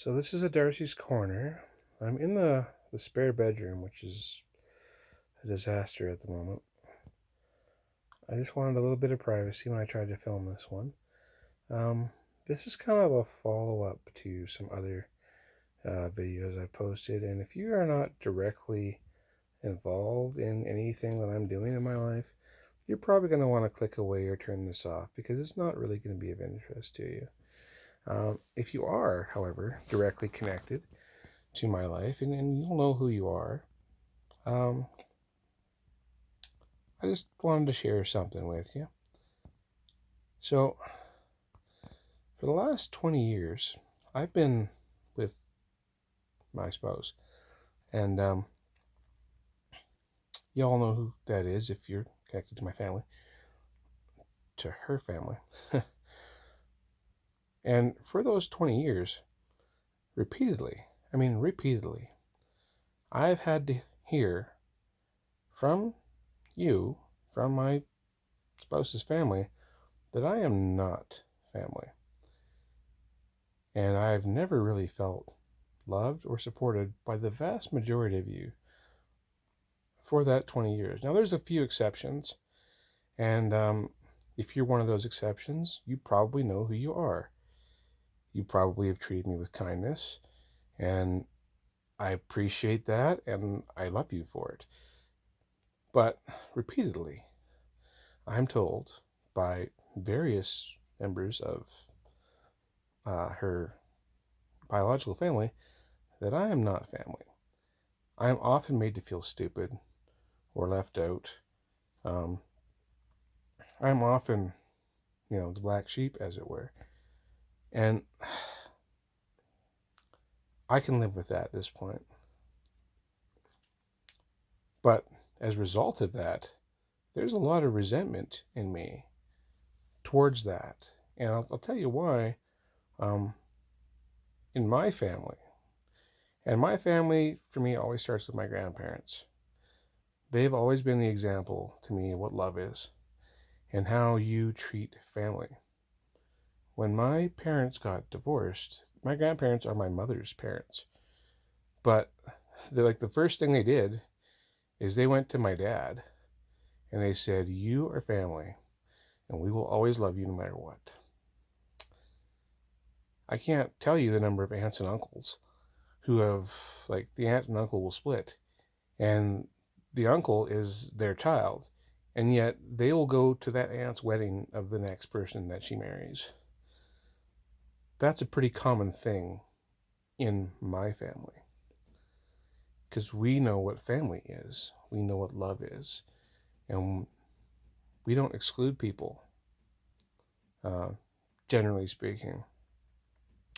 So this is a Darcy's Corner. I'm in the spare bedroom, which is a disaster at the moment. I just wanted a little bit of privacy when I tried to film this one. Um, this is kind of a follow-up to some other videos I've posted, and if you are not directly involved in anything that I'm doing in my life, you're probably going to want to click away or turn this off because it's not really going to be of interest to you. If you are, however, directly connected to my life, and you'll know who you are, um, I just wanted to share something with you. So, for the last 20 years, I've been with my spouse, and you all know who that is if you're connected to my family, to her family. And for those 20 years, repeatedly, I've had to hear from you, from my spouse's family, that I am not family. And I've never really felt loved or supported by the vast majority of you for that 20 years. Now, there's a few exceptions, and if you're one of those exceptions, you probably know who you are. You probably have treated me with kindness, and I appreciate that, and I love you for it. But repeatedly, I'm told by various members of her biological family that I am not family. I am often made to feel stupid or left out. Um, I'm often, the black sheep, as it were. And I can live with that at this point. But as a result of that, there's a lot of resentment in me towards that. And I'll tell you why. Um, in my family, and my family for me always starts with my grandparents. They've always been the example to me of what love is and how you treat family. When my parents got divorced, my grandparents are my mother's parents. But the first thing they did is they went to my dad and they said, "You are family, and we will always love you no matter what." I can't tell you the number of aunts and uncles who have, the aunt and uncle will split, and the uncle is their child, and yet they will go to that aunt's wedding of the next person that she marries. That's a pretty common thing in my family because we know what family is, we know what love is, and we don't exclude people, uh, generally speaking.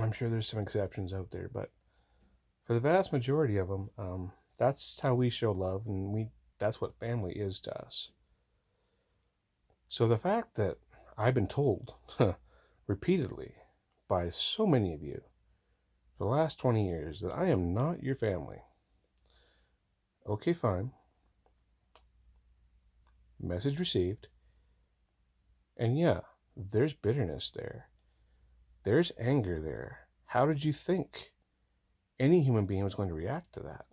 I'm sure there's some exceptions out there, but for the vast majority of them, that's how we show love, and that's what family is to us. So the fact that I've been told repeatedly by so many of you for the last 20 years that I am not your family. Okay, fine. Message received. And yeah, there's bitterness there. There's anger there. How did you think any human being was going to react to that?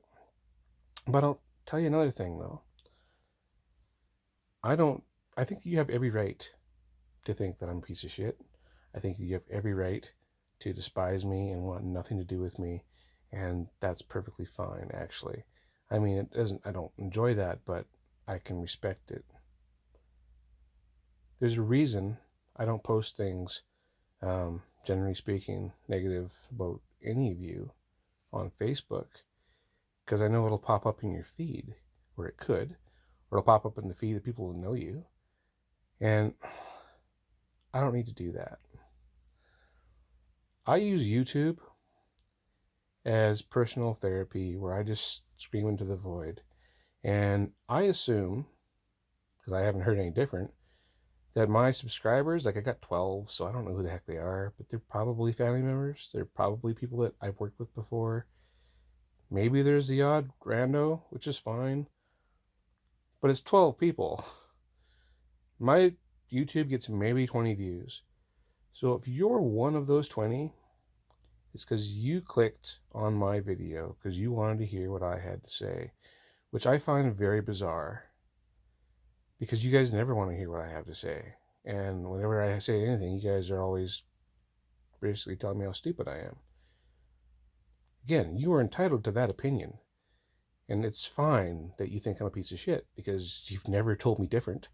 But I'll tell you another thing, though. I think you have every right to think that I'm a piece of shit. I think you have every right to despise me and want nothing to do with me. And that's perfectly fine, actually. I don't enjoy that, but I can respect it. There's a reason I don't post things, generally speaking, negative about any of you on Facebook, because I know it'll pop up in your feed, or it could, or it'll pop up in the feed of people who know you, and I don't need to do that. I use YouTube as personal therapy where I just scream into the void, and I assume, because I haven't heard any different, that my subscribers, I got 12, so I don't know who the heck they are, but they're probably family members. They're probably people that I've worked with before. Maybe there's the odd rando, which is fine, but it's 12 people. My YouTube gets maybe 20 views. So if you're one of those 20, It's because you clicked on my video because you wanted to hear what I had to say, which I find very bizarre because you guys never want to hear what I have to say. And whenever I say anything, you guys are always basically telling me how stupid I am. Again, you are entitled to that opinion. And it's fine that you think I'm a piece of shit because you've never told me different.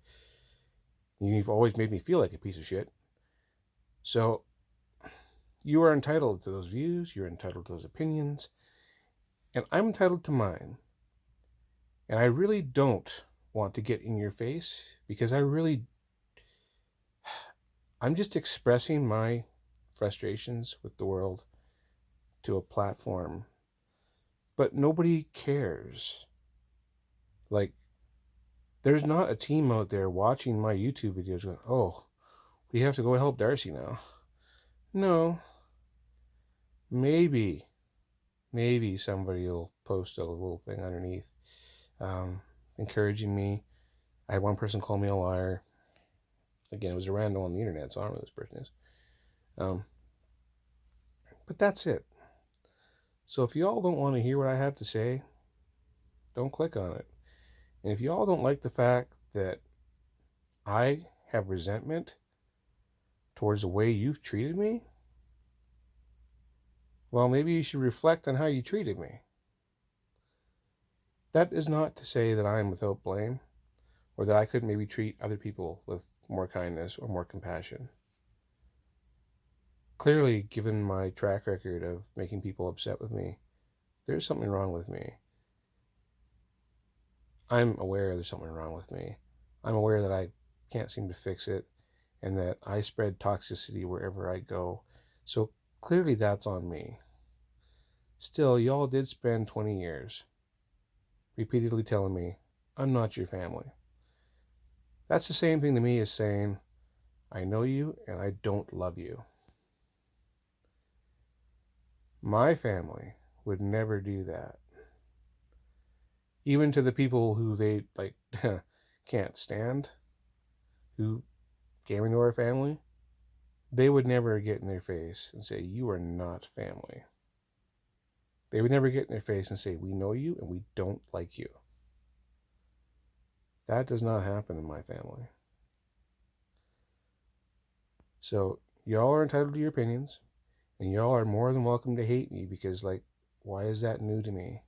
You've always made me feel like a piece of shit. So you are entitled to those views. You're entitled to those opinions. And I'm entitled to mine. And I really don't want to get in your face because I'm just expressing my frustrations with the world to a platform. But nobody cares. Like, there's not a team out there watching my YouTube videos going, oh, we have to go help Darcy now. No. Maybe somebody will post a little thing underneath encouraging me. I had one person call me a liar. Again, it was a random on the internet, so I don't know who this person is. But that's it. So if y'all don't want to hear what I have to say, don't click on it. And if y'all don't like the fact that I have resentment towards the way you've treated me, well, maybe you should reflect on how you treated me. That is not to say that I am without blame, or that I could maybe treat other people with more kindness or more compassion. Clearly, given my track record of making people upset with me, there's something wrong with me. I'm aware there's something wrong with me. I'm aware that I can't seem to fix it, and that I spread toxicity wherever I go. So clearly that's on me. Still, y'all did spend 20 years repeatedly telling me, I'm not your family. That's the same thing to me as saying, I know you and I don't love you. My family would never do that. Even to the people who they can't stand, who came into our family, they would never get in their face and say, you are not family. They would never get in their face and say, we know you and we don't like you. That does not happen in my family. So y'all are entitled to your opinions, and y'all are more than welcome to hate me because, why is that new to me?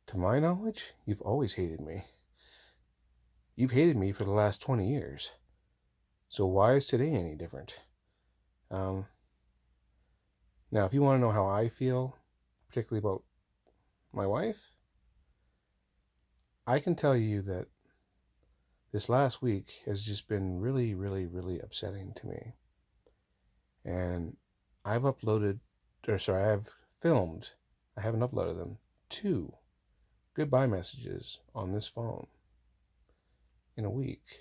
To my knowledge, you've always hated me. You've hated me for the last 20 years. So why is today any different? Now, if you want to know how I feel, particularly about my wife, I can tell you that this last week has just been really, really, really upsetting to me. And I've filmed, I haven't uploaded them, 2 goodbye messages on this phone in a week.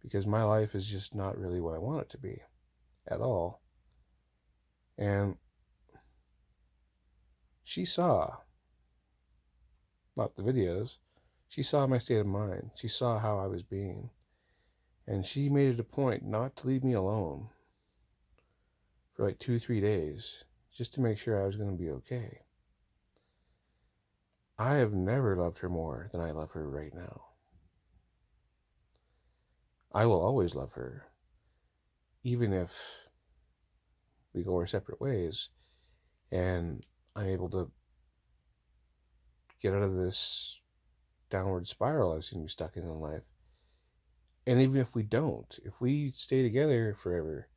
Because my life is just not really what I want it to be at all. And she saw, not the videos, she saw my state of mind. She saw how I was being. And she made it a point not to leave me alone for 2-3 days, just to make sure I was going to be okay. I have never loved her more than I love her right now. I will always love her, even if we go our separate ways and I'm able to get out of this downward spiral I seem to be stuck in life. And even if we don't, if we stay together forever,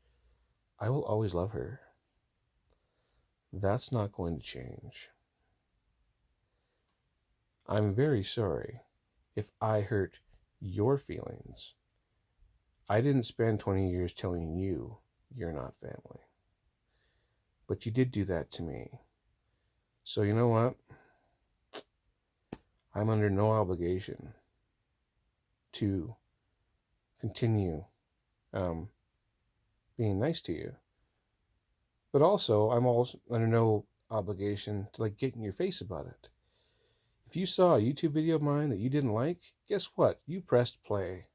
I will always love her. That's not going to change. I'm very sorry if I hurt your feelings. I didn't spend 20 years telling you you're not family. But you did do that to me. So you know what? I'm under no obligation to continue being nice to you. But also, I'm also under no obligation to get in your face about it. If you saw a YouTube video of mine that you didn't like, guess what? You pressed play.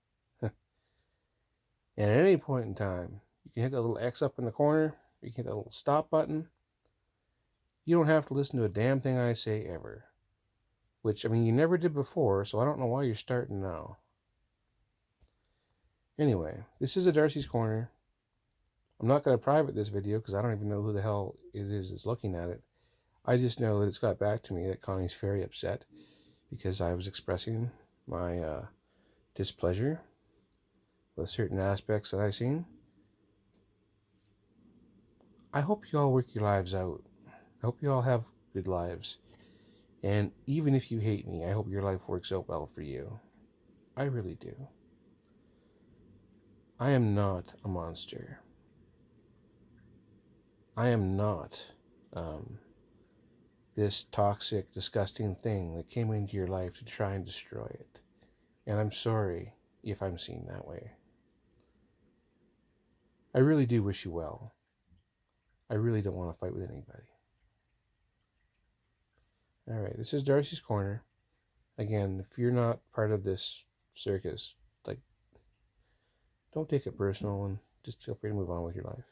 And at any point in time, you can hit that little X up in the corner You hit that little stop button. You don't have to listen to a damn thing I say ever. Which, I mean, you never did before, so I don't know why you're starting now. Anyway, this is a Darcy's Corner. I'm not going to private this video because I don't even know who the hell is looking at it. I just know that it's got back to me that Connie's very upset because I was expressing my displeasure with certain aspects that I've seen. I hope you all work your lives out. I hope you all have good lives. And even if you hate me, I hope your life works out well for you. I really do. I am not a monster. I am not this toxic, disgusting thing that came into your life to try and destroy it. And I'm sorry if I'm seen that way. I really do wish you well. I really don't want to fight with anybody. All right, this is Darcy's Corner. Again, if you're not part of this circus, like, don't take it personal and just feel free to move on with your life.